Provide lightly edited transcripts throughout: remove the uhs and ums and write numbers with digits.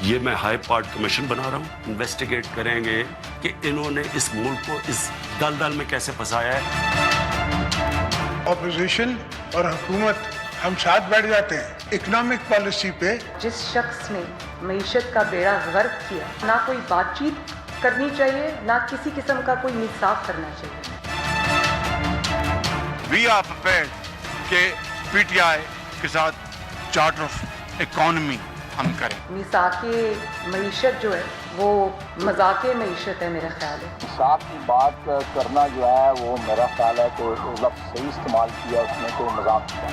یہ میں high part commission بنا رہا ہوں, انویسٹیگیٹ کریں گے کہ انہوں نے اس ملک کو اس دلدل میں کیسے پھنسایا ہے. اپوزیشن اور حکومت ہم ساتھ بیٹھ جاتے ہیں اکنامک پالیسی پہ. جس شخص نے معیشت کا بیڑا غرق کیا, نہ کوئی بات چیت کرنی چاہیے, نہ کسی قسم کا کوئی میثاق کرنا چاہیے. وی آر پریپیئرڈ کہ پی ٹی آئی کے ساتھ چارٹر آف اکانومی ہم کریں. میثاق معیشت جو ہے وہ مذاق معیشت ہے میرا خیال ہے. میثاق کی بات کرنا جو ہے وہ میرا خیال ہے کہ لفظ صحیح استعمال کیا, اس میں کوئی مذاق کیا.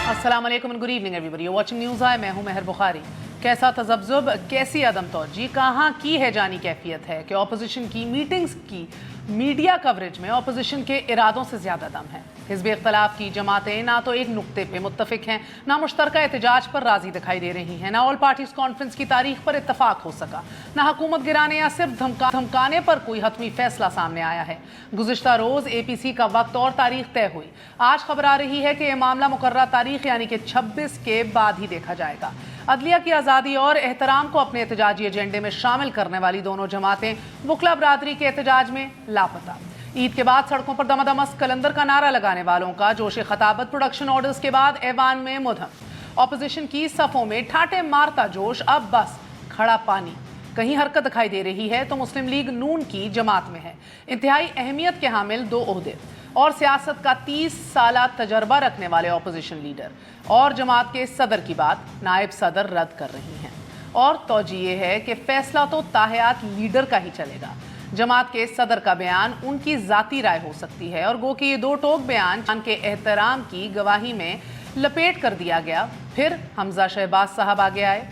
السلام علیکم and good evening everybody watching news I. میں ہوں مہر بخاری. کیسا تذبذب, کیسی عدم توجہی, کہاں کی ہے جانی کیفیت ہے کہ اپوزیشن کی میٹنگز کی میڈیا کوریج میں اپوزیشن کے ارادوں سے زیادہ دم ہے. حزب اختلاف کی جماعتیں نہ تو ایک نقطے پہ متفق ہیں, نہ مشترکہ احتجاج پر راضی دکھائی دے رہی ہیں, نہ آل پارٹیز کانفرنس کی تاریخ پر اتفاق ہو سکا, نہ حکومت گرانے یا صرف دھمکانے پر کوئی حتمی فیصلہ سامنے آیا ہے. گزشتہ روز اے پی سی کا وقت اور تاریخ طے ہوئی. آج خبر آ رہی ہے کہ یہ معاملہ مقررہ تاریخ یعنی کہ 26 کے بعد ہی دیکھا جائے گا. عدلیہ کی آزادی اور احترام کو اپنے احتجاجی ایجنڈے میں شامل کرنے والی دونوں جماعتیں وکلا برادری کے احتجاج میں لاپتہ. عید کے بعد سڑکوں پر دمادم کلندر کا نعرہ لگانے والوں کا جوش خطابت پروڈکشن آرڈرز کے بعد ایوان میں مدھم. اپوزیشن کی صفوں میں ٹھاٹے مارتا جوش, اب بس کھڑا پانی. کہیں حرکت دکھائی دے رہی ہے تو مسلم لیگ نون کی جماعت میں ہے. انتہائی اہمیت کے حامل 2 عہدے اور سیاست کا 30 سالہ تجربہ رکھنے والے اپوزیشن لیڈر اور جماعت کے صدر کی بات نائب صدر رد کر رہی ہیں. اور توجہ یہ ہے کہ فیصلہ تو تاحیات لیڈر کا ہی چلے گا. جماعت کے صدر کا بیان ان کی ذاتی رائے ہو سکتی ہے, اور گو کہ یہ 2 ٹوک بیان ان کے احترام کی گواہی میں لپیٹ کر دیا گیا. پھر حمزہ شہباز صاحب آگے آئے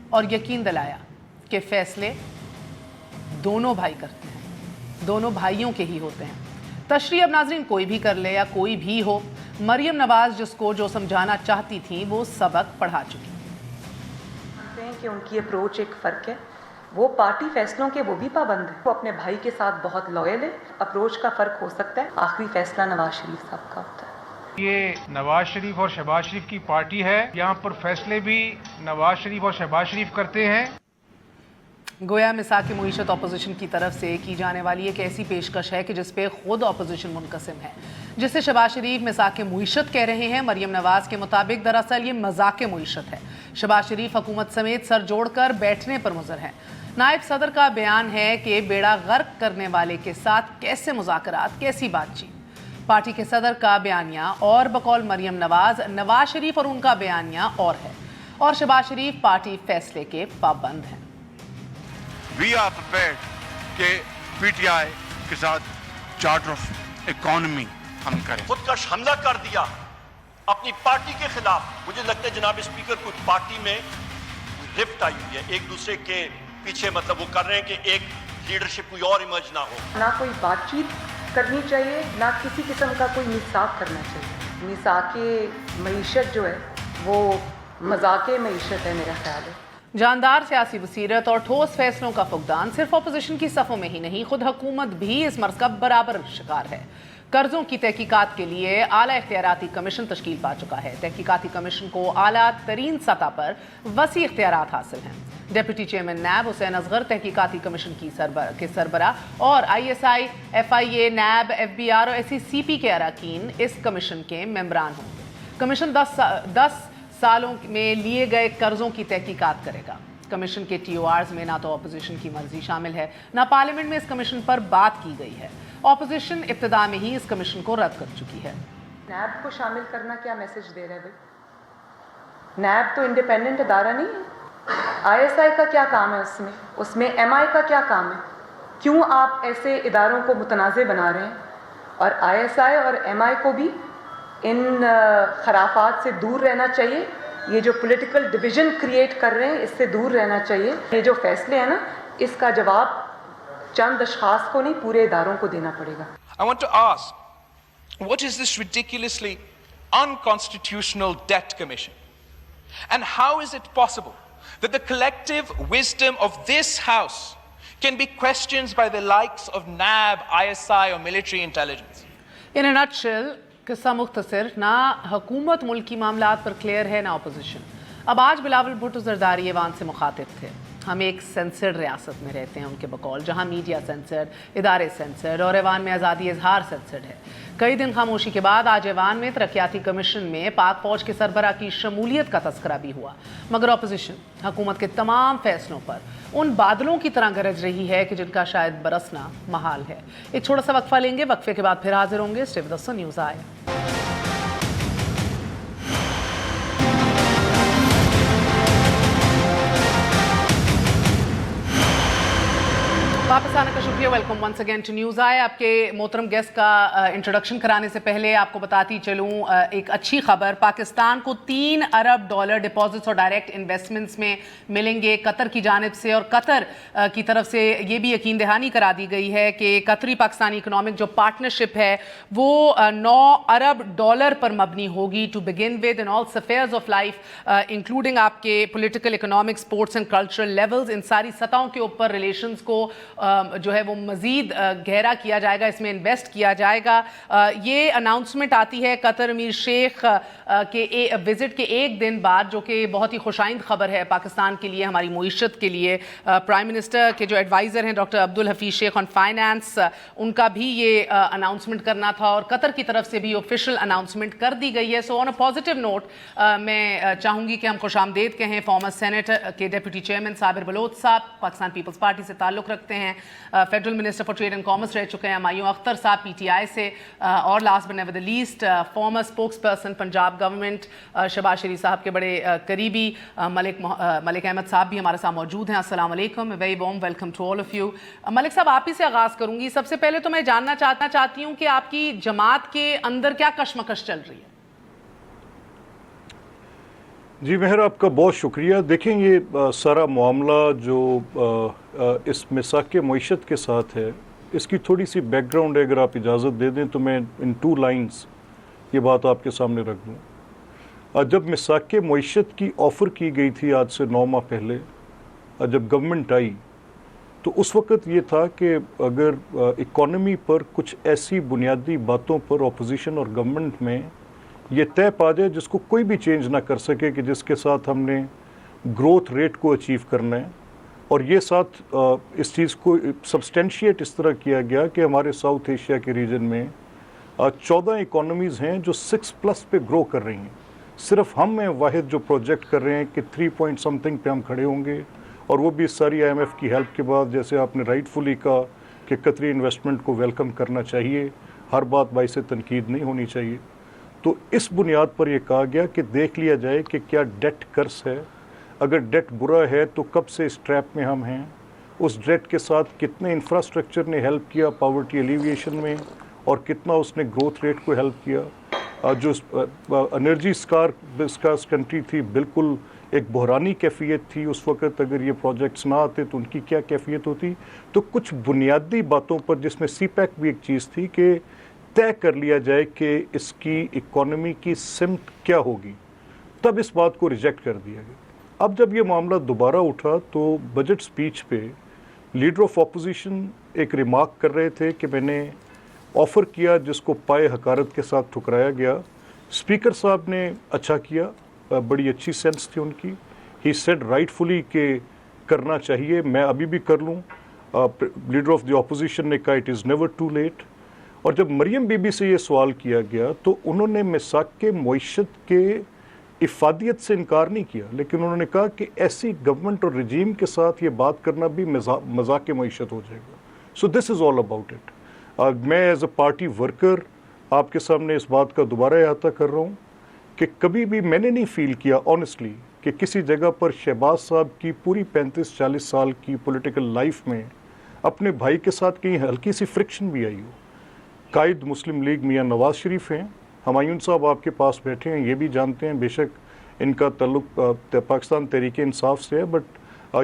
اور یقین دلایا کہ فیصلے دونوں بھائی کرتے ہیں, دونوں بھائیوں کے ہی ہوتے ہیں. تشریح اب ناظرین کوئی بھی کر لے یا کوئی بھی ہو, مریم نواز جس کو جو سمجھانا چاہتی تھیں وہ سبق پڑھا چکی. مانتے ہیں کہ ان کی اپروچ ایک فرق ہے, وہ پارٹی فیصلوں کے وہ بھی پابند ہیں, وہ اپنے بھائی کے ساتھ بہت لوئل ہے. اپروچ کا فرق ہو سکتا ہے, آخری فیصلہ نواز شریف صاحب کا ہوتا ہے. یہ نواز شریف اور شہباز شریف کی پارٹی ہے, یہاں پر فیصلے بھی نواز شریف اور شہباز شریف کرتے ہیں. گویا میثاق معیشت اپوزیشن کی طرف سے کی جانے والی ایک ایسی پیشکش ہے کہ جس پہ خود اپوزیشن منقسم ہے. جسے شہباز شریف میثاق معیشت کہہ رہے ہیں, مریم نواز کے مطابق دراصل یہ مذاق معیشت ہے. شہباز شریف حکومت سمیت سر جوڑ کر بیٹھنے پر مصر ہیں. نائب صدر کا بیان ہے کہ بیڑا غرق کرنے والے کے ساتھ کیسے مذاکرات, کیسی بات چیت. پارٹی کے صدر کا بیانیہ اور بقول مریم نواز شریف اور ان کا بیانیہ اور ہے, اور شہباز شریف پارٹی فیصلے کے پابند ہیں. وی آر پریپیئرڈ کہ پی ٹی آئی کے ساتھ چارٹر آف اکانومی ہم کریں. خودکش حملہ کر دیا اپنی پارٹی کے خلاف. مجھے لگتا ہے جناب اسپیکر کچھ پارٹی میں رفٹ آئی ہوئی ہے, ایک دوسرے کے پیچھے مطلب وہ کر رہے ہیں کہ ایک لیڈرشپ کوئی اور ایمرج نہ ہو. نہ کوئی بات چیت کرنی چاہیے, نہ کسی قسم کا کوئی میثاق کرنا چاہیے. میثاق معیشت جو ہے وہ مذاق معیشت ہے میرا خیال ہے. جاندار سیاسی بصیرت اور ٹھوس فیصلوں کا فقدان صرف اپوزیشن کی صفوں میں ہی نہیں, خود حکومت بھی اس مرض کا برابر شکار ہے. قرضوں کی تحقیقات کے لیے اعلیٰ اختیاراتی کمیشن تشکیل پا چکا ہے. تحقیقاتی کمیشن کو اعلیٰ ترین سطح پر وسیع اختیارات حاصل ہیں. ڈپٹی چیئرمین نیب حسین اصغر تحقیقاتی کمیشن کے سربراہ, اور ISI, FIA, نیب, FBR اور SCCP کے اراکین اس کمیشن کے ممبران ہوں گے. کمیشن 10 سالوں میں لیے گئے قرضوں کی تحقیقات کرے گا. کمیشن کے TORs میں نہ تو اپوزیشن کی مرضی شامل ہے, نہ پارلیمنٹ میں اس کمیشن پر بات کی گئی ہے. اپوزیشن ابتدا میں ہی اس کمیشن کو رد کر چکی ہے. نیب کو شامل کرنا کیا میسج دے رہے ہیں بھائی؟ نیب تو انڈیپینڈنٹ ادارہ نہیں ہے. ISI کا کیا کام ہے اس میں MI کا کیا کام ہے؟ کیوں آپ ایسے اداروں کو متنازع بنا رہے ہیں؟ اور ISI اور MI کو بھی ان خرافات سے دور رہنا چاہیے. یہ جو پولیٹیکل ڈویژن کریٹ کر رہے ہیں اس سے دور رہنا چاہیے. یہ جو فیصلے ہیں نا, اس کا جواب چند اشخاص کو نہیں پورے اداروں کو دینا پڑے گا. I want to ask, what is this ridiculously unconstitutional debt commission? And how is it possible that the collective wisdom of this house can be questioned by the likes of NAB, ISI or military intelligence? In a nutshell, قصہ مختصر, نہ حکومت ملکی معاملات پر clear ہے, نہ opposition. अब आज बिलावल भुट्टो जरदारी ऐवान से मुखातिब थे। हम एक सेंसर्ड रियासत में रहते हैं उनके बकौल, जहाँ मीडिया सेंसर्ड, इदारे सेंसर्ड और ऐवान में आज़ादी इजहार सेंसर्ड है। कई दिन खामोशी के बाद आज ऐवान में तरक्याती कमीशन में पाक फौज के सरबराह की शमूलियत का तस्करा भी हुआ, मगर अपोजिशन हुकूमत के तमाम फैसलों पर उन बादलों की तरह गरज रही है कि जिनका शायद बरसना महाल है। एक छोटा सा वक्फा लेंगे, वक्फे के बाद फिर हाजिर होंगे। Stay with us on news आए। वापस आने का शुक्रिया। Welcome once again to news आए। आपके मोहतरम गेस्ट का इंट्रोडक्शन कराने से पहले आपको बताती चलूँ एक अच्छी खबर, पाकिस्तान को $3 अरब डिपॉजिट्स और डायरेक्ट इन्वेस्टमेंट्स में मिलेंगे कतर की जानिब से, और कतर की तरफ से ये भी यकीन दहानी करा दी गई है कि कतरी पाकिस्तानी इकनॉमिक जो पार्टनरशिप है वो $9 अरब पर मबनी होगी to begin with in all spheres of life including आपके political, economic, sports and cultural levels. इन सारी सतहों के ऊपर रिलेशंस को जो है वो मज़ीद गहरा किया जाएगा, इसमें इन्वेस्ट किया जाएगा। ये अनाउंसमेंट आती है कतर अमीर शेख के विज़िट के एक दिन बाद, जो कि बहुत ही खुशाइंद खबर है पाकिस्तान के लिए, हमारी मईशत के लिए। प्राइम मिनिस्टर के जो एडवाइज़र हैं doctor Abdul Hafeez Shaikh on finance, उनका भी ये अनाउंसमेंट करना था और कतर की तरफ से भी ऑफिशियल अनाउंसमेंट कर दी गई है। So on a positive note मैं चाहूँगी कि हम खुशामदीद कहें फॉर्मर सेनेटर के डिप्टी चेयरमैन साबिर बलोच साहब, पाकिस्तान पीपल्स पार्टी से ताल्लुक़ रखते हैं, federal minister for trade and commerce रह चुके हैं हमायूं अख्तर साहब PTI से, और last but never the least former spokesperson Punjab government Shahbaz Sharif sahab के बड़े करीबी मलिक अहमद साहब भी हमारे साथ मौजूद हैं। अस्सलाम वालेकुम, very warm welcome to all of you. Malik साहब, आप ही से आगाज़ करूँगी। सबसे पहले तो मैं जानना चाहती हूँ कि आपकी जमात के अंदर क्या कशमकश चल रही है? जी मेहर, आपका बहुत शुक्रिया। देखें, ये सारा मामला जो इस मिसाक मईशत के साथ है, इसकी थोड़ी सी बैकग्राउंड अगर आप इजाज़त दे दें तो मैं इन 2 लाइंस ये बात आपके सामने रख दूँ। जब मिसाक मईशत की ऑफ़र की गई थी आज से 9 माह पहले, जब गवर्नमेंट आई, तो उस वक़्त ये था कि अगर इकॉनमी पर कुछ ऐसी बुनियादी बातों पर अपोजिशन और गवर्नमेंट में ये तय पा जाए जिसको कोई भी चेंज ना कर सके, कि जिसके साथ हमने ग्रोथ रेट को अचीव करना है, और ये साथ इस चीज़ को सब्सटेंशिएट इस तरह किया गया कि हमारे साउथ एशिया के रीजन में 14 इकोनॉमीज़ हैं जो 6+ पे ग्रो कर रही हैं। सिर्फ हम में वाहिद जो प्रोजेक्ट कर रहे हैं कि 3 पॉइंट समथिंग पे हम खड़े होंगे, और वो भी इस सारी IMF की हेल्प के बाद, जैसे आपने राइटफुली कहा कि कतरी इन्वेस्टमेंट को वेलकम करना चाहिए, हर बात बाइसे तनकीद नहीं होनी चाहिए। तो इस बुनियाद पर यह कहा गया कि देख लिया जाए कि क्या डेट कर्स है, अगर डेट बुरा है तो कब से इस ट्रैप में हम हैं, उस डेट के साथ कितने इंफ्रास्ट्रक्चर ने हेल्प किया पॉवर्टी एलिविएशन में, और कितना उसने ग्रोथ रेट को हेल्प किया। जो एनर्जी स्कार्स कंट्री थी, बिल्कुल एक बहरानी कैफियत थी उस वक़्त, अगर ये प्रोजेक्ट्स ना आते तो उनकी क्या कैफियत होती। तो कुछ बुनियादी बातों पर, जिसमें CPEC भी एक चीज़ थी, कि तय कर लिया जाए कि इसकी इकॉनमी की सिमत क्या होगी, तब इस बात को रिजेक्ट कर दिया गया। अब जब ये मामला दोबारा उठा तो बजट स्पीच पे लीडर ऑफ अपोजिशन एक रिमार्क कर रहे थे कि मैंने ऑफ़र किया जिसको पाए हकारत के साथ ठुकराया गया। स्पीकर साहब ने अच्छा किया, बड़ी अच्छी सेंस थी उनकी। ही सेड राइटफुली कि करना चाहिए, मैं अभी भी कर लूँ। लीडर ऑफ द अपोजिशन ने कहा it is never too late. और जब मरियम बीबी से ये सवाल किया गया तो उन्होंने मिसाक मईशत के इफ़ादियत से इनकार नहीं किया, लेकिन उन्होंने कहा कि ऐसी गवर्नमेंट और रजीम के साथ ये बात करना भी मजाक मईशत हो जाएगा। So this is all about it. मैं एज अ पार्टी वर्कर आपके सामने इस बात का दोबारा अहाता कर रहा हूँ कि कभी भी मैंने नहीं फील किया ऑनेस्टली कि किसी जगह पर शहबाज साहब की पूरी 35-40 साल की पॉलिटिकल लाइफ में अपने भाई के साथ कहीं हल्की सी फ्रिक्शन भी आई हो। कायद मुस्लिम लीग मियाँ नवाज शरीफ हैं, हुमायूं साहब आपके पास बैठे हैं, ये भी जानते हैं, बेशक इनका ताल्लुक पाकिस्तान तहरीक इंसाफ से है, बट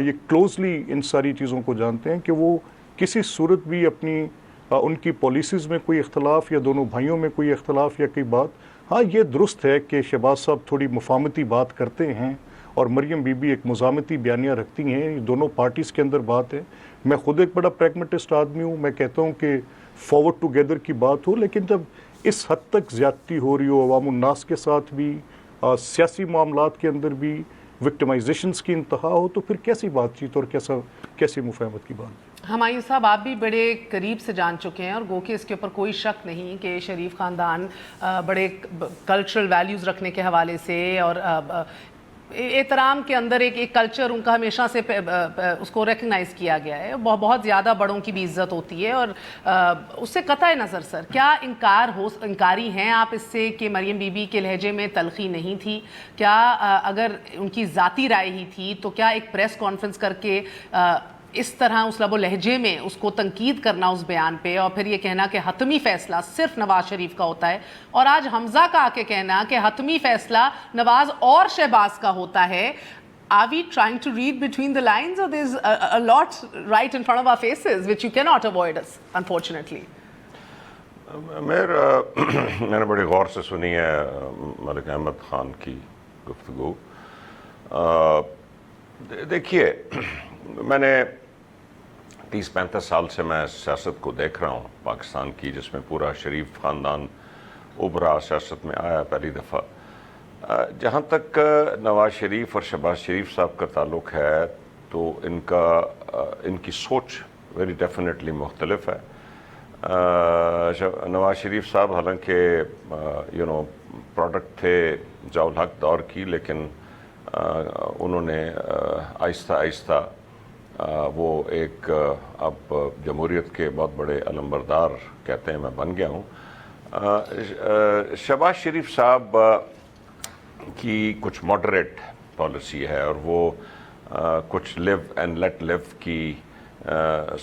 ये क्लोजली इन सारी चीज़ों को जानते हैं कि वो किसी सूरत भी अपनी उनकी पॉलिसीज़ में कोई इख्तलाफ या दोनों भाइयों में कोई इख्तलाफ या कोई बात, हाँ ये दुरुस्त है कि शहबाज साहब थोड़ी मुफाहमती बात करते हैं और मरियम बीबी एक मुज़ामती बयानियाँ रखती हैं, ये दोनों पार्टीज़ के अंदर बात है। मैं ख़ुद एक बड़ा प्रैग्मेटिस्ट आदमी हूँ, मैं कहता हूँ कि फॉरवर्ड टुगेदर की बात हो, लेकिन जब इस हद तक ज़्यादती हो रही हो अवाम उन्नास के साथ भी, सियासी मामलात के अंदर भी, विक्टिमाइजेशंस की इंतहा हो, तो फिर कैसी बातचीत और कैसी मुफाहमत की बात? हमायूं साहब, आप भी बड़े करीब से जान चुके हैं और गो के इसके ऊपर कोई शक नहीं कि शरीफ ख़ानदान बड़े कल्चरल वैल्यूज़ रखने के हवाले से और एहतराम के अंदर एक कल्चर उनका हमेशा से उसको रिकग्नाइज़ किया गया है। बहुत ज़्यादा बड़ों की भी इज़्ज़त होती है और उससे कतई नज़र सर, क्या इनकारी हैं आप इससे कि मरियम बीबी के लहजे में तलखी नहीं थी? क्या अगर उनकी ज़ाती राय ही थी तो क्या एक प्रेस कॉन्फ्रेंस करके इस तरह उस लबो लहजे में उसको तनकीद करना उस बयान पे और फिर ये कहना कि हतमी फ़ैसला सिर्फ नवाज़ शरीफ का होता है, और आज हमज़ा का आके कहना कि हतमी फ़ैसला नवाज़ और शहबाज का होता है? Are we trying to read between the lines, or there's a lot right in front of our faces which you cannot avoid us, unfortunately? मैंने बड़ी गौर से सुनी है मलिक अहमद ख़ान की गुफ्तगू। देखिए, मैंने 30-35 साल से मैं सियासत को देख रहा हूँ पाकिस्तान की, जिसमें पूरा शरीफ ख़ानदान उभरा, सियासत में आया पहली दफ़ा। जहाँ तक नवाज़ शरीफ और शहबाज शरीफ साहब का ताल्लुक़ है, तो इनकी सोच वेरी डेफिनेटली मुख्तलिफ है। नवाज़ शरीफ साहब हालांकि प्रोडक्ट थे ज़ियाउल हक़ दौर की, लेकिन उन्होंने आहिस्ता आहिस्ता वो एक अब जमहूरियत के बहुत बड़े अलमबरदार कहते हैं, मैं बन गया हूँ। शहबाज शरीफ साहब की कुछ मॉडरेट पॉलिसी है और वो कुछ लिव एंड लेट लिव की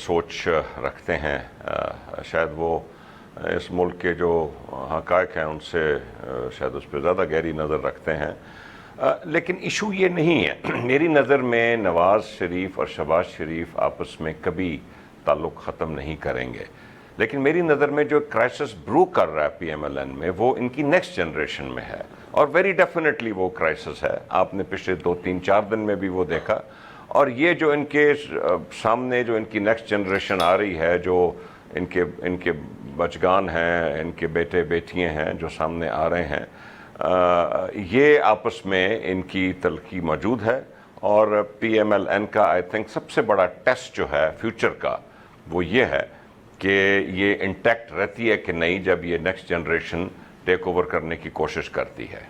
सोच रखते हैं। शायद वो इस मुल्क के जो हक़ाइक़ हैं उनसे शायद उस पर ज़्यादा गहरी नज़र रखते हैं। लेकिन इशू ये नहीं है। मेरी नज़र में नवाज़ शरीफ और शहबाज शरीफ आपस में कभी ताल्लुक़ ख़त्म नहीं करेंगे, लेकिन मेरी नज़र में जो क्राइसिस ब्रू कर रहा है PMLN में, वो इनकी नेक्स्ट जनरेशन में है और वेरी डेफिनेटली वो क्राइसिस है। आपने पिछले 2-3-4 दिन में भी वो देखा। और ये जो इनके सामने जो इनकी नेक्स्ट जनरेशन आ रही है, जो इनके बचगान हैं, इनके बेटे बेटियाँ हैं जो सामने आ रहे हैं, ये आपस में इनकी तलखी मौजूद है। और PMLN का आई थिंक सबसे बड़ा टेस्ट जो है फ्यूचर का, वो ये है कि ये इंटैक्ट रहती है कि नहीं जब ये नेक्स्ट जनरेशन टेक ओवर करने की कोशिश करती है।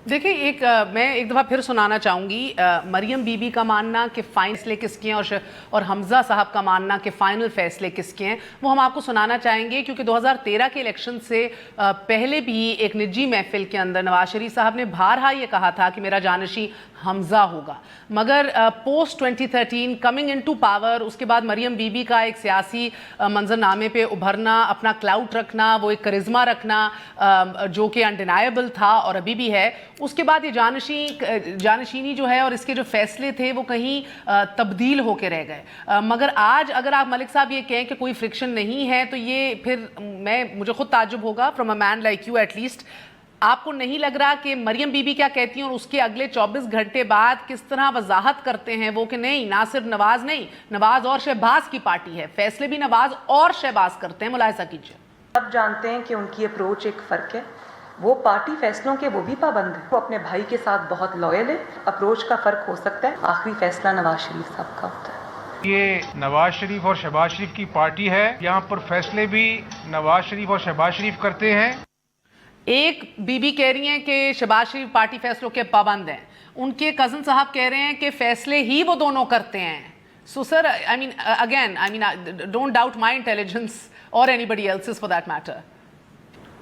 देखिए, मैं एक दफ़ा फिर सुनाना चाहूँगी मरियम बीबी का मानना कि फ़ैसले किसके हैं और हमज़ा साहब का मानना कि फ़ाइनल फ़ैसले किसके हैं, वो हम आपको सुनाना चाहेंगे। क्योंकि 2013 के इलेक्शन से पहले भी एक निजी महफिल के अंदर नवाज़ शरीफ साहब ने बारहा ये कहा था कि मेरा जानशी हमज़ा होगा, मगर पोस्ट 2013 कमिंग इनटू पावर, उसके बाद मरियम बीबी का एक सियासी मंजरनामे पे उभरना, अपना क्लाउट रखना, वो एक करिश्मा रखना जो कि अनडिनाएबल था और अभी भी है, उसके बाद ये जानशीनी जो है और इसके जो फैसले थे वो कहीं तब्दील होके रह गए। मगर आज अगर आप मलिक साहब ये कहें कि कोई फ्रिक्शन नहीं है, तो ये फिर मुझे खुद ताज्जुब होगा from a man like you at least. आपको नहीं लग रहा कि मरियम बीबी क्या कहती हैं और उसके अगले 24 घंटे बाद किस तरह वजाहत करते हैं वो कि नहीं, ना सिर्फ नवाज नहीं, नवाज और शहबाज की पार्टी है, फैसले भी नवाज और शहबाज करते हैं। मुलाहिजा कीजिए। अब जानते हैं कि उनकी अप्रोच एक फ़र्क है, वो पार्टी फैसलों के वो भी पाबंद है, वो अपने भाई के साथ बहुत लॉयल है। अप्रोच का फ़र्क हो सकता है, आखिरी फैसला नवाज शरीफ साहब का होता है। ये नवाज शरीफ और शहबाज शरीफ की पार्टी है, यहाँ पर फैसले भी नवाज शरीफ और शहबाज शरीफ करते हैं। एक बीबी कह रही हैं कि शहबाज शरीफ पार्टी फैसलों के पाबंद हैं, उनके कज़न साहब कह रहे हैं कि फैसले ही वो दोनों करते हैं। So sir, I mean don't doubt my intelligence और anybody else's for that matter.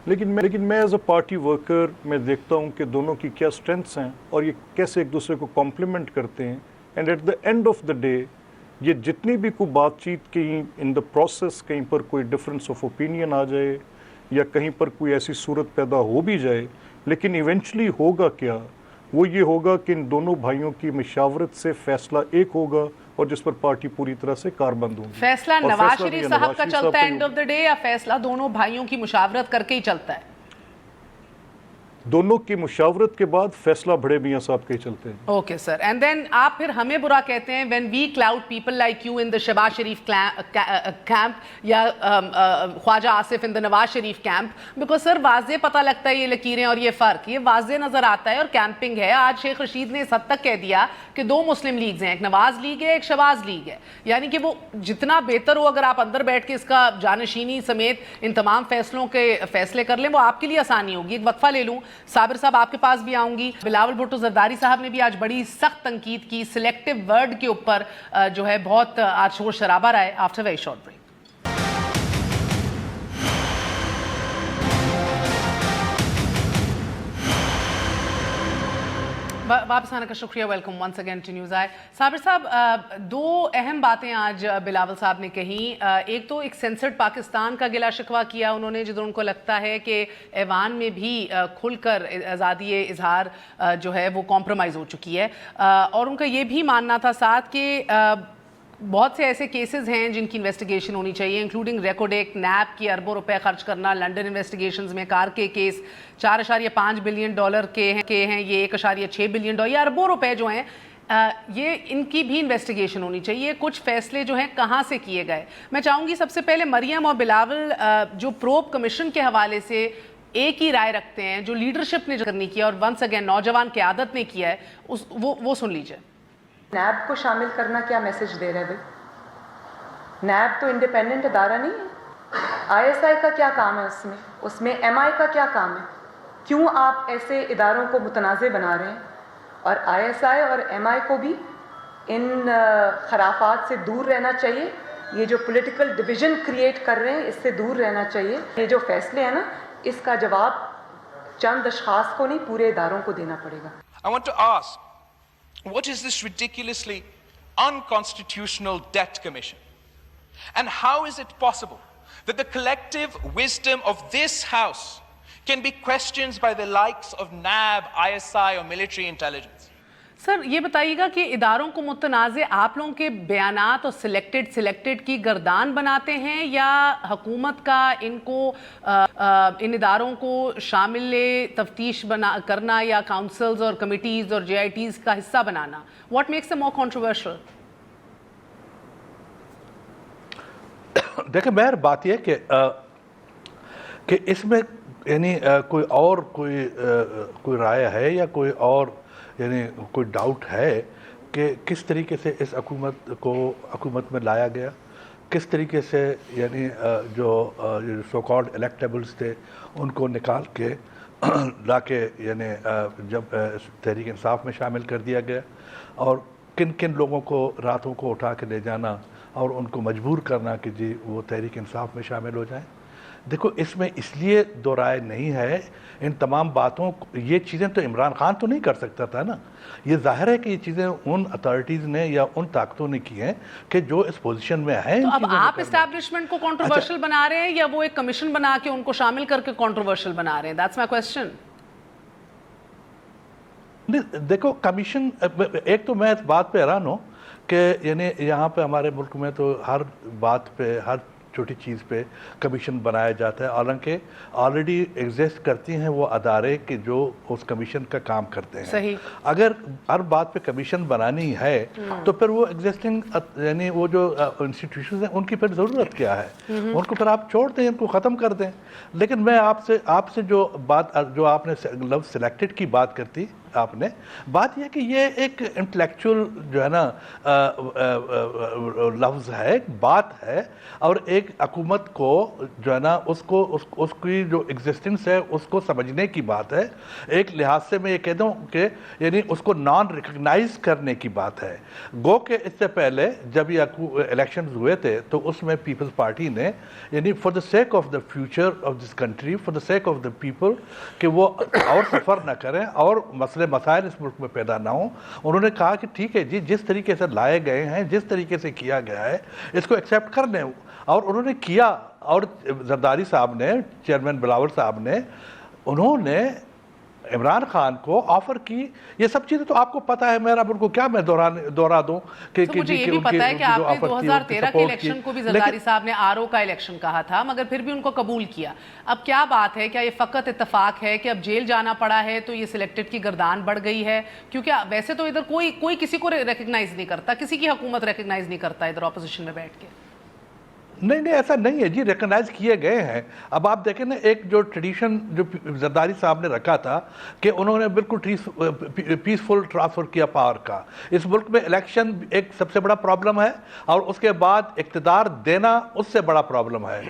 लेकिन मैं एज अ पार्टी वर्कर मैं देखता हूँ कि दोनों की क्या स्ट्रेंथ्स हैं और ये कैसे एक दूसरे को कॉम्प्लीमेंट करते हैं। And at the end of the day ये जितनी भी कोई बातचीत कहीं इन द प्रोसेस कहीं पर कोई डिफरेंस ऑफ ओपिनियन आ जाए या कहीं पर कोई ऐसी सूरत पैदा हो भी जाए, लेकिन इवेंचुअली होगा क्या, वो ये होगा कि इन दोनों भाइयों की मशावरत से फैसला एक होगा और जिस पर पार्टी पूरी तरह से कारबंद होगी। फैसला नवाज शरीफ साहब का चलता है एंड ऑफ द डे, या फैसला दोनों भाइयों की मुशावरत करके ही चलता है? दोनों की मुशावरत के बाद फैसला बड़े मियाँ साहब के ही चलते हैं. ओके सर, एंड देन आप फिर हमें बुरा कहते हैं when we cloud people like you in the Shahbaz Sharif camp या Khawaja Asif in the Nawaz Sharif camp, because sir वाजे पता लगता है ये लकीरें और ये फ़र्क, ये वाजे नज़र आता है और कैंपिंग है. आज शेख रशीद ने इस हद तक कह दिया कि 2 मुस्लिम लीग्स हैं, एक नवाज लीग है, एक शहबाज लीग है. यानी कि वो जितना बेहतर हो अगर आप अंदर बैठ के इसका जानशीनी समेत इन तमाम फैसलों के फैसले कर लें, वो आपके लिए आसानी होगी. एक वक्फा ले लूँ. साबिर साहब आपके पास भी आऊंगी. बिलावल भुट्टो जरदारी साहब ने भी आज बड़ी सख्त तनकीद की सिलेक्टिव वर्ड के ऊपर, जो है बहुत आज शोर शराबा रहा है. After very short break. वापस आने का शुक्रिया. Welcome once again to news I. Sabir sahab, 2 अहम बातें आज बिलावल साहब ने कही. एक तो एक सेंसर्ड पाकिस्तान का गिला शिकवा किया उन्होंने, जिधर उनको लगता है कि ऐवान में भी खुलकर आज़ादी इजहार जो है वो कॉम्प्रोमाइज़ हो चुकी है. और उनका ये भी मानना था साथ कि बहुत से ऐसे केसेस हैं जिनकी इन्वेस्टिगेशन होनी चाहिए, इंक्लूडिंग रेकोडेक, नैब की अरबों रुपए खर्च करना, लंदन इन्वेस्टिगेशंस में कार के केस $4.5 बिलियन के हैं, ये $1.6 बिलियन, ये अरबों रुपए जो हैं, ये इनकी भी इन्वेस्टिगेशन होनी चाहिए. कुछ फैसले जो हैं कहाँ से किए गए. मैं चाहूँगी सबसे पहले मरियम और बिलावल जो प्रोब कमीशन के हवाले से एक ही राय रखते हैं, जो लीडरशिप ने करनी किया और वंस अगेन नौजवान क़यादत ने किया है, वो सुन लीजिए. नैब को शामिल करना क्या मैसेज दे रहे हैं भाई? नैब तो इंडिपेंडेंट अदारा नहीं है. आईएसआई का क्या काम है उसमें? उसमें एमआई का क्या काम है? क्यों आप ऐसे इदारों को मुतनाज़े बना रहे हैं? और आईएसआई और एमआई को भी इन खराफात से दूर रहना चाहिए. ये जो पॉलिटिकल डिवीज़न क्रिएट कर रहे हैं, इससे दूर रहना चाहिए. ये जो फैसले हैं ना, इसका जवाब चंद अशखास को नहीं, पूरे इदारों को देना पड़ेगा. I want to ask, what is this ridiculously unconstitutional debt commission? And how is it possible that the collective wisdom of this House can be questioned by the likes of NAB, ISI or military intelligence? Sir ये बताइएगा कि इदारों को मुतनाज़े आप लोगों के बयानात और selected की गर्दान बनाते हैं, या हुकूमत का इनको इन इदारों को शामिल तफ्तीश करना या काउंसिल्स और कमिटीज़ और JITs का हिस्सा बनाना? What makes it more controversial? देखिए मेहर, बात यह कि इसमें यानी कोई राय है या कोई और यानी कोई डाउट है कि किस तरीके से इस हुकूमत में लाया गया, किस तरीके से यानी जो सो कॉल्ड इलेक्टेबल्स थे उनको निकाल के लाके यानी जब तहरीक इंसाफ में शामिल कर दिया गया, और किन किन लोगों को रातों को उठा के ले जाना और उनको मजबूर करना कि जी वो तहरीक इंसाफ में शामिल हो जाएं. देखो इसमें इसलिए दो राय नहीं है. इन तमाम बातों, ये चीज़ें तो इमरान खान तो नहीं कर सकता था ना. ये जाहिर है कि ये चीज़ें उन अथॉरिटीज़ ने या उन ताकतों ने की हैं कि जो इस पोजीशन में हैं. तो अब आप इस्टेब्लिशमेंट को कंट्रोवर्शियल बना रहे हैं या वो एक कमीशन बना के उनको शामिल करके कंट्रोवर्शियल बना रहे हैं? That's my question. देखो कमीशन, एक तो मैं इस बात पे हैरान हूँ कि यानी यहाँ पे हमारे मुल्क में तो हर बात पे, हर छोटी चीज़ पे कमीशन बनाया जाता है, हालांकि ऑलरेडी एग्जिस्ट करती हैं वो अदारे कि जो उस कमीशन का काम करते हैं. सही. अगर हर बात पे कमीशन बनानी है तो फिर वो एग्जिस्टिंग यानी वो जो इंस्टीट्यूशन हैं उनकी फिर ज़रूरत क्या है? उनको फिर आप छोड़ दें, उनको ख़त्म कर दें. लेकिन मैं आपसे जो आपने लफ्ज़ सिलेक्टेड की बात करती आपने, बात यह कि ये एक इंटेलेक्चुअल जो है ना लफ्ज़ है, बात है, और एक हुकूमत को जो है ना उसकी जो एग्जिस्टेंस है उसको समझने की बात है. एक लिहाज से मैं ये कह दूँ कि यानी उसको नॉन रिकग्नाइज करने की बात है. गो के इससे पहले जब ये इलेक्शन हुए थे तो उसमें पीपल्स पार्टी ने यानी for the sake of the future of this country, for the sake of the people, कि वो और सफ़र न करें और मसाइल इस मुल्क में पैदा ना हो, उन्होंने कहा कि ठीक है जी, जिस तरीके से लाए गए हैं, जिस तरीके से किया गया है, इसको एक्सेप्ट कर लें. और उन्होंने किया. और जरदारी साहब ने, चेयरमैन बिलावल साहब ने, उन्होंने इमरान खान को ऑफर की। ये सब चीजें तो आपको पता है, मेरा उनको क्या मैं दोहरा दूं कि तो मुझे ये भी पता है कि आपने 2013 के इलेक्शन को भी जरदारी साहब ने आरओ का इलेक्शन कहा था, मगर फिर भी उनको कबूल किया। अब क्या बात है, क्या ये फकत इत्तेफाक है कि अब जेल जाना पड़ा है तो ये सिलेक्टेड की गर्दान बढ़ गई है? क्योंकि वैसे तो इधर कोई किसी को रिकग्नाइज नहीं करता, किसी की हुकूमत रिकग्नाइज नहीं करता इधर ऑपोजिशन में बैठ के। नहीं ऐसा नहीं है जी, रिकग्नाइज किए गए हैं। अब आप देखें ना, एक जो ट्रेडिशन जो जरदारी साहब ने रखा था कि उन्होंने बिल्कुल पीसफुल ट्रांसफर किया पावर का। इस मुल्क में इलेक्शन एक सबसे बड़ा प्रॉब्लम है और उसके बाद इक़्तिदार देना उससे बड़ा प्रॉब्लम है।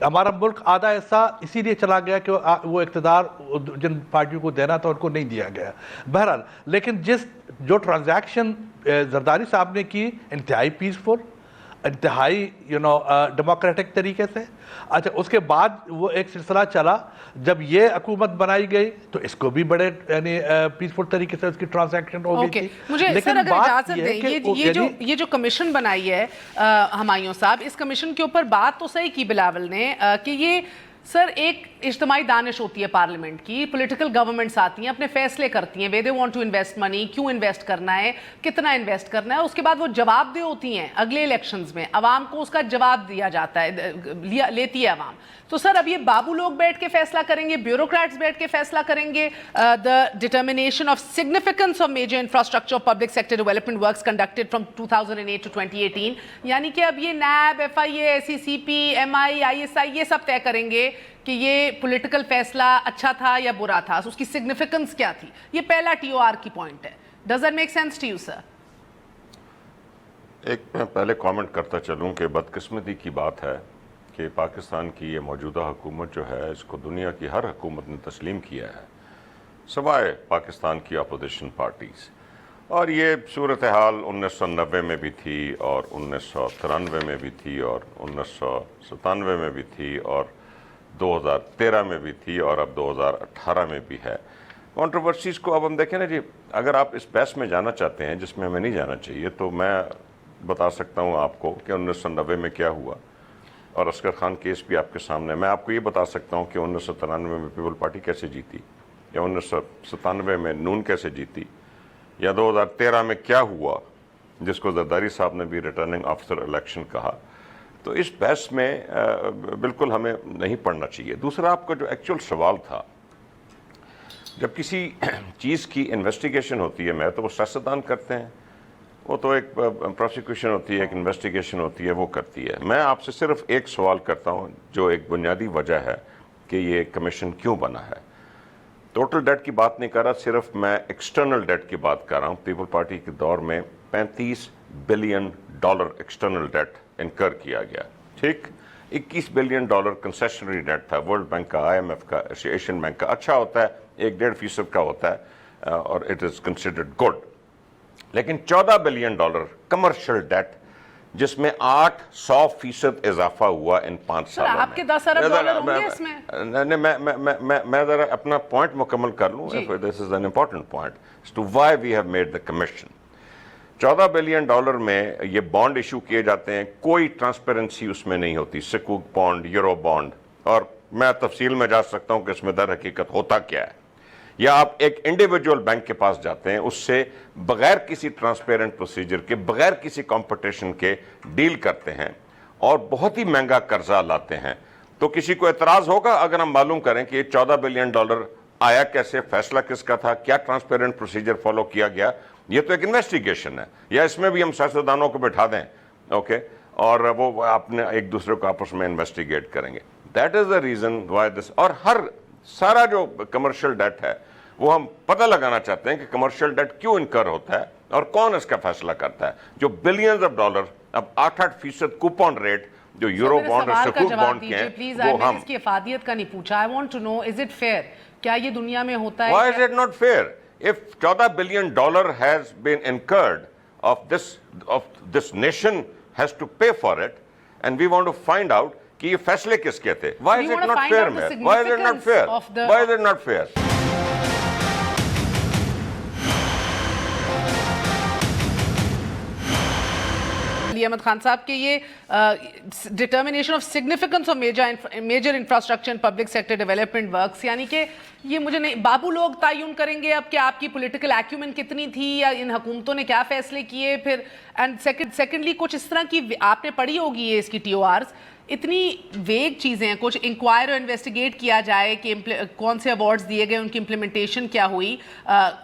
हमारा मुल्क आधा हिस्सा इसीलिए चला गया कि वो इक़्तिदार जिन पार्टियों को देना था उनको नहीं दिया गया। बहरहाल, लेकिन जो ट्रांजैक्शन जरदारी साहब ने की इंतहाई पीसफुल, इंतहाई डेमोक्रेटिक तरीके से। अच्छा, उसके बाद वो एक सिलसिला चला, जब ये हुकूमत बनाई गई तो इसको भी बड़े यानी पीसफुल तरीके से उसकी ट्रांजैक्शन हो गई थी। मुझे सर अगर इजाजत दें, ये जो कमीशन बनाई है हमायूं साहब, इस कमीशन के ऊपर बात तो सही की बिलावल ने कि ये सर एक इज्तिमाई दानिश होती है पार्लियामेंट की, पॉलिटिकल गवर्नमेंट्स आती हैं, अपने फैसले करती हैं, way they want to invest money, क्यों इन्वेस्ट करना है, कितना इन्वेस्ट करना है, उसके बाद वो जवाब दे होती हैं अगले इलेक्शंस में, अवाम को उसका जवाब दिया जाता है, लेती है अवाम। तो सर अब ये बाबू लोग बैठ के फैसला करेंगे, ब्यूरोक्रेट्स बैठ के फैसला करेंगे, the determination of significance of major infrastructure of public sector development works conducted from 2008 to 2018, यानी कि अब ये नैब, FIA, SECP, MI, ISI ये सब तय करेंगे कि ये पॉलिटिकल फैसला अच्छा था या बुरा था, उसकी सिग्निफिकेंस क्या थी। ये पहला TOR की पॉइंट है। Does that make sense to you sir? एक मैं पहले कमेंट करता चलूं कि बदकिस्मती की बात है कि पाकिस्तान की ये मौजूदा हुकूमत जो है, इसको दुनिया की हर हुकूमत ने तस्लीम किया है सवाए पाकिस्तान की अपोजिशन पार्टीज़। और ये सूरत हाल 1990 में भी थी और 1993 में भी थी और 1997 में भी थी और 2013 में भी थी और अब 2018 में भी है। कंट्रोवर्सीज़ को अब हम देखें ना जी, अगर आप इस बहस में जाना चाहते हैं जिसमें हमें नहीं जाना चाहिए, तो मैं बता सकता हूँ आपको कि 1990 में क्या हुआ और असगर खान केस भी आपके सामने। मैं आपको ये बता सकता हूँ कि 1993 में पीपल पार्टी कैसे जीती, या 1997 में नून कैसे जीती, या 2013 में क्या हुआ जिसको जरदारी साहब ने भी रिटर्निंग ऑफिसर इलेक्शन कहा। तो इस बहस में बिल्कुल हमें नहीं पढ़ना चाहिए। दूसरा, आपका जो एक्चुअल सवाल था, जब किसी चीज़ की इन्वेस्टिगेशन होती है, मैं तो वो सियासतदान करते हैं, वो तो एक प्रोसिक्यूशन होती है, एक इन्वेस्टिगेशन होती है, वो करती है। मैं आपसे सिर्फ एक सवाल करता हूँ जो एक बुनियादी वजह है कि ये कमीशन क्यों बना है। टोटल डेट की बात नहीं कर रहा, सिर्फ मैं एक्सटर्नल डेट की बात कर रहा हूँ। पीपल पार्टी के दौर में $35 बिलियन एक्सटर्नल डेट इनकर किया गया, ठीक। $21 बिलियन कंसेशनरी डेट था, वर्ल्ड बैंक का, IMF का, एशियन बैंक का। अच्छा होता है, 1-1.5% का होता है और इट इज़ कंसिडर्ड गुड। लेकिन $14 बिलियन कमर्शियल डेट, जिसमें 800% इजाफा हुआ इन 5 सालों में। आपके $10 अरब होंगे इसमें। मैं जरा अपना पॉइंट मुकम्मल कर लूँ। This is an important point to why we have made the commission. $14 billion में ये बॉन्ड इशू किए जाते हैं, कोई ट्रांसपेरेंसी उसमें नहीं होती, सिकूक बॉन्ड, यूरो बॉन्ड, और मैं तफसील में जा सकता हूँ कि इसमें दर हकीकत होता क्या है। या आप एक इंडिविजुअल बैंक के पास जाते हैं, उससे बगैर किसी ट्रांसपेरेंट प्रोसीजर के, बगैर किसी कंपटीशन के डील करते हैं और बहुत ही महंगा कर्जा लाते हैं। तो किसी को एतराज़ होगा अगर हम मालूम करें कि ये $14 बिलियन आया कैसे, फैसला किसका था, क्या ट्रांसपेरेंट प्रोसीजर फॉलो किया गया। ये तो एक इन्वेस्टिगेशन है, या इसमें भी हम सियासतदानों को बैठा दें, ओके, और वो अपने एक दूसरे को आपस में इन्वेस्टिगेट करेंगे। That is the reason why this. और हर सारा जो कमर्शियल डेट है वो हम पता लगाना चाहते हैं कि कमर्शियल डेट क्यों इनकर होता है और कौन इसका फैसला करता है। जो बिलियंस ऑफ डॉलर, अब 8% कूपन रेट जो यूरो बॉन्ड और सकूक बॉन्ड के हैं, प्लीज, वो हम इसकी इफादियत का नहीं पूछा। I want to know, is it fair? क्या ये दुनिया में होता है? Why is it not fair? If $14 billion has been incurred of this nation has to pay for it, and we want to find out कि ये फैसले किसके थे? Why is it not fair, man? Why is it not fair? Why is it not fair? Ali Ahmad Khan साहब कि ये determination of significance of major infrastructure and public sector development works, यानी कि ये मुझे नहीं, बाबू लोग तयन करेंगे अब कि आपकी पॉलिटिकल एक्यूमेंट कितनी थी या इन हुकूमतों ने क्या फैसले किए फिर। एंड सेकेंडली कुछ इस तरह की आपने पढ़ी होगी ये इसकी TORs, इतनी वेग चीज़ें हैं, कुछ इंक्वायर और इन्वेस्टिगेट किया जाए कि कौन से अवार्ड्स दिए गए, उनकी इम्प्लीमेंटेशन क्या हुई,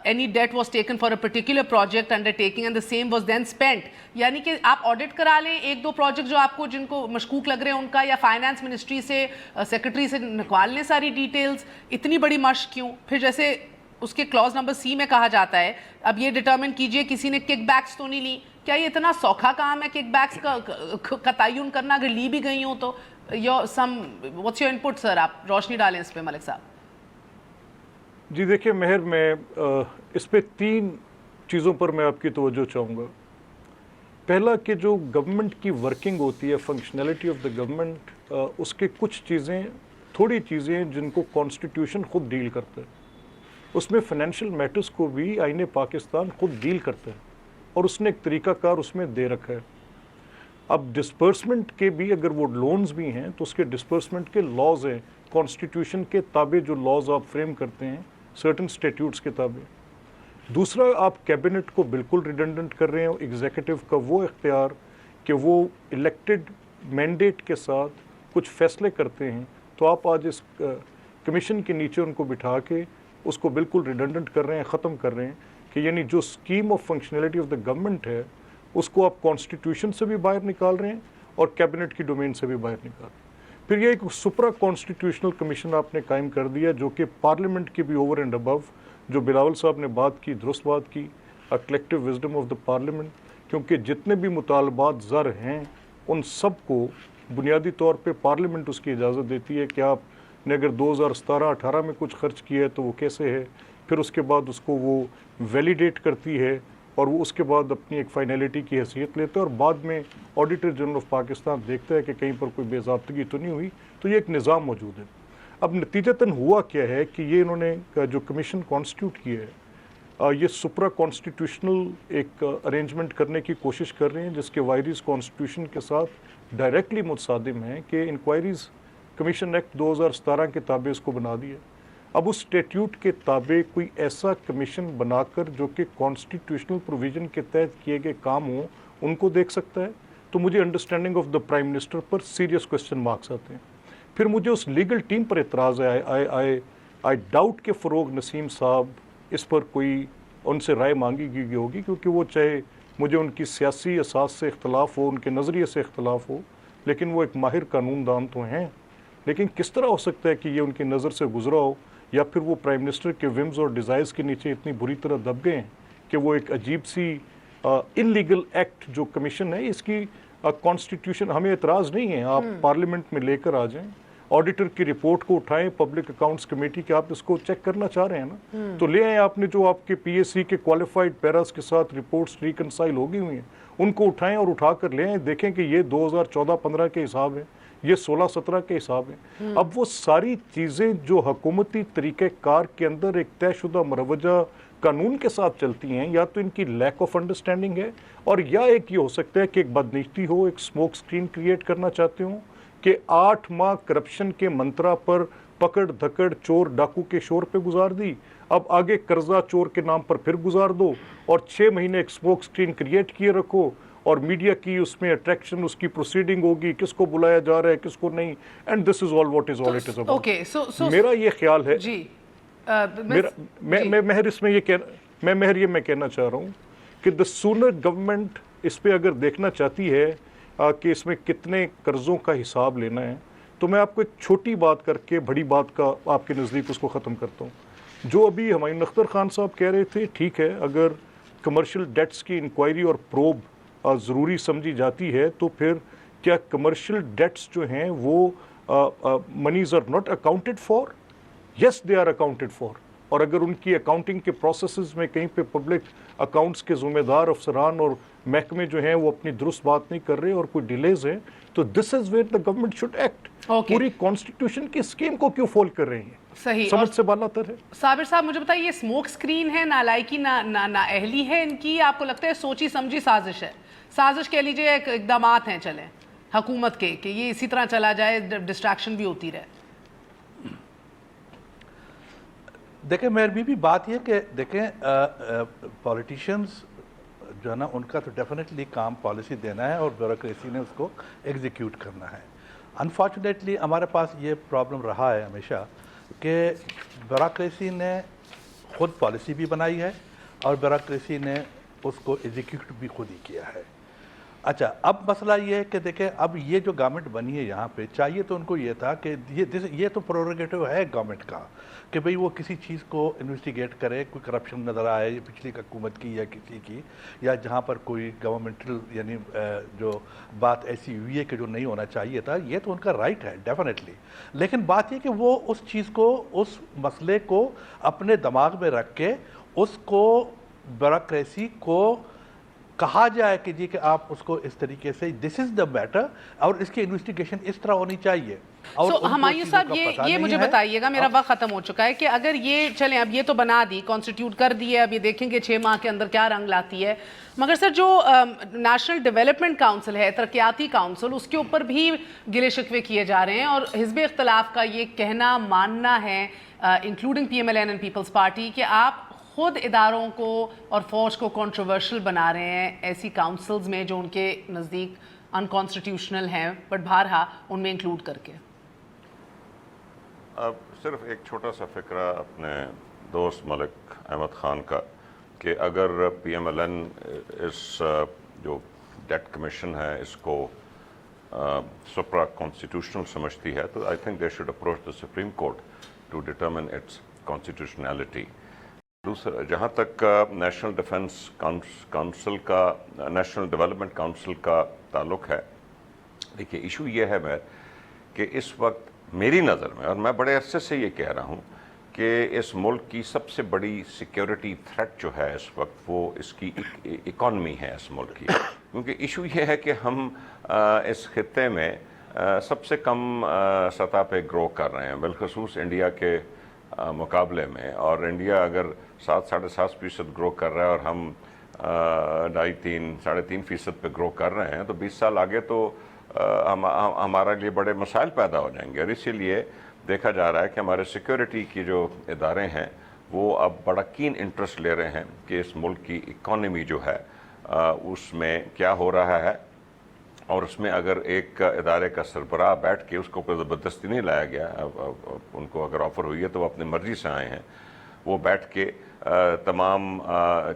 any debt was taken for a particular project undertaking and the same was then spent, यानी कि आप ऑडिट करा लें एक दो प्रोजेक्ट जो आपको जिनको मशकूक लग रहे हैं उनका, या फाइनेंस मिनिस्ट्री से सेक्रेटरी से निकाल लें सारी डिटेल्स। इतनी बड़ी मश्क क्यों? फिर जैसे उसके क्लॉज नंबर C में कहा जाता है अब ये डिटर्मिन कीजिए किसी ने किकबैक्स तो नहीं ली। क्या ये इतना सौखा काम है किकबैक्स का तयन करना, अगर ली भी गई हो तो? व्हाट्स योर इनपुट सर, आप रोशनी डालें इस पे मलिक साहब। जी देखिए मेहर, मैं इस पे 3 चीज़ों पर मैं आपकी तवज्जो चाहूँगा। पहला कि जो गवर्नमेंट की वर्किंग होती है, फंक्शनैलिटी ऑफ द गवर्नमेंट, उसके कुछ चीज़ें, थोड़ी चीज़ें जिनको कॉन्स्टिट्यूशन खुद डील करता है, उसमें फाइनेंशियल मैटर्स को भी आईने पाकिस्तान खुद डील करता है और उसने एक तरीक़ाकार उसमें दे रखा है। अब डिस्पर्समेंट के भी अगर वो लोन्स भी हैं तो उसके डिस्पर्समेंट के लॉज हैं, कॉन्स्टिट्यूशन के ताबे जो लॉज आप फ्रेम करते हैं, सर्टन स्टैट्यूट्स के ताबे। दूसरा, आप कैबिनेट को बिल्कुल रिडंडेंट कर रहे हैं, एग्जीक्यूटिव का वो इख्तियार कि वो इलेक्टेड मैंडेट के साथ कुछ फैसले करते हैं, तो आप आज इस कमीशन के नीचे उनको बिठा के उसको बिल्कुल रिडंडेंट कर रहे हैं, ख़त्म कर रहे हैं कि यानी जो scheme of functionality of the government है उसको आप कॉन्स्टिट्यूशन से भी बाहर निकाल रहे हैं और कैबिनेट की डोमेन से भी बाहर निकाल रहे हैं। फिर ये एक सुप्रा कॉन्स्टिट्यूशनल कमीशन आपने कायम कर दिया जो कि पार्लियामेंट की भी ओवर एंड अबव, जो बिलावल साहब ने बात की, दुरुस्त बात की, a collective wisdom of the parliament, क्योंकि जितने भी मुतालबात ज़र हैं उन सब को बुनियादी तौर पे पार्लियामेंट उसकी इजाज़त देती है कि आपने अगर 2017-18 में कुछ खर्च किया है तो वो कैसे है, फिर उसके बाद उसको वो वैलिडेट करती है और वो उसके बाद अपनी एक फाइनलिटी की हैसियत लेता है और बाद में ऑडिटर जनरल ऑफ पाकिस्तान देखता है कि कहीं पर कोई बेज़ाब्तगी तो नहीं हुई। तो ये एक निज़ाम मौजूद है। अब नतीजतन हुआ क्या है कि ये इन्होंने जो कमीशन कॉन्स्टिट्यूट किया है, ये सुप्रा कॉन्स्टिट्यूशनल एक अरेंजमेंट करने की कोशिश कर रहे हैं जिसके वायरीज़ कॉन्स्टिट्यूशन के साथ डायरेक्टली मुतसादिम हैं कि इंक्वायरीज़ कमीशन एक्ट 2017 के ताबे इसको बना दिया। अब उस स्टैट्यूट के ताबे कोई ऐसा कमीशन बनाकर जो कि कॉन्स्टिट्यूशनल प्रोविज़न के तहत किए गए काम हों उनको देख सकता है, तो मुझे understanding of the prime minister पर सीरियस क्वेश्चन मार्क्स आते हैं। फिर मुझे उस लीगल टीम पर एतराज़ है। आई डाउट कि फ़रोग नसीम साहब इस पर कोई उनसे राय मांगी गई होगी, क्योंकि वो चाहे मुझे उनकी सियासी असास से इख्तलाफ हो, उनके नज़रिए से इख्तलाफ हो, लेकिन वो एक माहिर कानूनदान तो हैं। लेकिन किस तरह हो सकता है कि ये उनकी नज़र से गुजरा हो, या फिर वो प्राइम मिनिस्टर के विम्स और डिज़ायर्स के नीचे इतनी बुरी तरह दब गए हैं कि वो एक अजीब सी इनलीगल एक्ट जो कमीशन है, इसकी कॉन्स्टिट्यूशन, हमें एतराज़ नहीं है, आप पार्लियामेंट में लेकर आ जाएं, ऑडिटर की रिपोर्ट को उठाएं, पब्लिक अकाउंट्स कमेटी के आप इसको चेक करना चाह रहे हैं ना, तो ले आए आपने जो आपके PAC के क्वालिफाइड पैरास के साथ रिपोर्ट्स रिकनसाइल हो गई हुई हैं, उनको उठाएं और उठा कर ले आएं, देखें कि ये 2014-15 के हिसाब है, ये 16-17 के हिसाब है। अब वो सारी चीज़ें जो हुकूमती तरीक़ेकार के अंदर एक तयशुदा मरवजा कानून के साथ चलती हैं, या तो इनकी लैक ऑफ अंडरस्टैंडिंग है, और या एक ये हो सकता है कि एक बदनीति हो, एक स्मोक स्क्रीन क्रिएट करना चाहते हो कि 8 माह करप्शन के मंत्रा पर पकड़ धकड़ चोर डाकू के शोर पे गुजार दी, अब आगे कर्जा चोर के नाम पर फिर गुजार दो, और 6 महीने एक स्मोक स्क्रीन क्रिएट किए रखो, और मीडिया की उसमें अट्रैक्शन, उसकी प्रोसीडिंग होगी, किसको बुलाया जा रहा है किसको नहीं, and this is all what is all it is about. Okay, so मेरा ये ख्याल है जी, मैं महर इसमें ये कहना चाह रहा हूँ कि द सूनर गवर्नमेंट इस पे अगर देखना चाहती है कि इसमें कितने कर्जों का हिसाब लेना है, तो मैं आपको एक छोटी बात करके बड़ी बात का आपके नज़दीक उसको ख़त्म करता हूँ। जो अभी हुमायूं अख्तर खान साहब कह रहे थे, ठीक है, अगर कमर्शियल डेट्स की इंक्वायरी और प्रोब ज़रूरी समझी जाती है, तो फिर क्या कमर्शियल डेट्स जो हैं वो monies are not accounted for? Yes, they are accounted for. और अगर उनकी अकाउंटिंग के प्रोसेसेस में कहीं पे पब्लिक अकाउंट्स के ज़िम्मेदार अफसरान और महकमे जो हैं वो अपनी दुरुस्त बात नहीं कर रहे और कोई डिलेज है, तो this is where the government should act. पूरी कॉन्स्टिट्यूशन की स्कीम को क्यों फॉल कर रही हैं? सही, समझ से बालातर है। साबिर साहब मुझे बताइए, ये स्मोक स्क्रीन है, नालायकी ना अहली है इनकी, आपको लगता है सोची समझी साजिश है? साजिश कह लीजिए, इकदामात हैं चले हुकूमत के कि ये इसी तरह चला जाए, डिस्ट्रैक्शन भी होती रहे? देखें मेरी भी बात यह कि देखें पॉलिटिशियंस जो है ना, उनका तो डेफिनेटली काम पॉलिसी देना है और ब्यूरोक्रेसी ने उसको एग्जीक्यूट करना है। अनफॉर्चुनेटली हमारे पास ये प्रॉब्लम रहा है हमेशा कि ब्यूरोक्रेसी ने खुद पॉलिसी भी बनाई है और ब्यूरोक्रेसी ने उसको एग्जीक्यूट भी खुद ही किया है। अच्छा, अब मसला ये है कि देखें अब ये जो गवर्नमेंट बनी है यहाँ पे, चाहिए तो उनको ये था कि ये तो प्रोरोगेटिव है गवर्नमेंट का कि भाई वो किसी चीज़ को इन्वेस्टिगेट करे, कोई करप्शन नज़र आए पिछली हुकूमत की या किसी की, या जहाँ पर कोई गवर्नमेंटल यानी जो बात ऐसी हुई है कि जो नहीं होना चाहिए था, ये तो उनका राइट है डेफिनेटली। लेकिन बात ये कि वो उस चीज़ को, उस मसले को अपने दिमाग में रख के उसको ब्यूरोक्रेसी को कहा जाए कि जी कि आप उसको इस तरीके से दिस इज द मैटर और इसकी इन्वेस्टिगेशन इस तरह होनी चाहिए। और हमायूं साहब ये मुझे बताइएगा, मेरा वक्त खत्म हो चुका है, कि अगर ये चलें, अब ये तो बना दी, कॉन्स्टिट्यूट कर दी है, अब ये देखेंगे 6 माह के अंदर क्या रंग लाती है, मगर सर जो नेशनल डेवलपमेंट काउंसिल है, तरक्याती काउंसिल, उसके ऊपर भी गिले शिकवे किए जा रहे हैं और हिज़्ब इख्तिलाफ का ये कहना मानना है, including PMLN and Peoples Party, कि आप खुद इदारों को और फौज को कंट्रोवर्शियल बना रहे हैं ऐसी काउंसिल्स में जो उनके नज़दीक अनकॉन्स्टिट्यूशनल हैं, बट बहरहा उनमें इंक्लूड करके। अब सिर्फ एक छोटा सा फ़िक्रा अपने दोस्त मलिक अहमद ख़ान का कि अगर PMLN इस जो डेट कमीशन है इसको सुप्रा कॉन्स्टिट्यूशनल समझती है, तो I think they should approach the supreme court to determine its constitutionality. दूसरा, जहाँ तक नेशनल डिफेंस काउंसिल का, नेशनल डेवलपमेंट काउंसिल का ताल्लुक है, देखिए इशू ये है मैं कि इस वक्त मेरी नज़र में, और मैं बड़े अरसे से ये कह रहा हूँ कि इस मुल्क की सबसे बड़ी सिक्योरिटी थ्रेट जो है इस वक्त, वो इसकी इकॉनमी है इस मुल्क की। क्योंकि इशू ये है कि हम इस खित्ते में सबसे कम सतह पे ग्रो कर रहे हैं, बिलखसूस इंडिया के मुकाबले में। और इंडिया अगर 7-7.5% ग्रो कर रहा है और हम 2.5-3.5% पे ग्रो कर रहे हैं, तो 20 साल आगे तो हमारे लिए बड़े मसाइल पैदा हो जाएंगे। और इसीलिए देखा जा रहा है कि हमारे सिक्योरिटी की जो इदारे हैं वो अब बड़ा कीन इंटरेस्ट ले रहे हैं कि इस मुल्क की इकॉनमी जो है उसमें क्या हो रहा है, और उसमें अगर एक इदारे का सरबराह बैठ के, उसको कोई ज़बरदस्ती नहीं लाया गया, उनको अगर ऑफ़र हुई है तो वो अपनी मर्ज़ी से आए हैं, वो बैठ के तमाम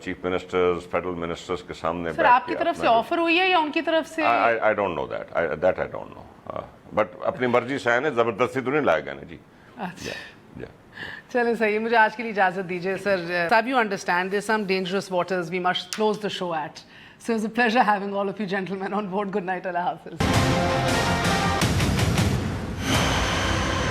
चीफ मिनिस्टर्स, फेडरल मिनिस्टर्स के सामने सर आपकी तरफ से ऑफ़र हुई है या उनकी तरफ से? I don't know that, I don't know, but अपनी मर्ज़ी से आए ना, ज़बरदस्ती तो नहीं लाया गया ना जी। अच्छा, चलें सही है, मुझे आज के लिए इजाज़त दीजिए सर। साहब, you understand there's some dangerous waters we must close the show at. So it was a pleasure having all of you gentlemen on board. Good night, Allah Hafiz.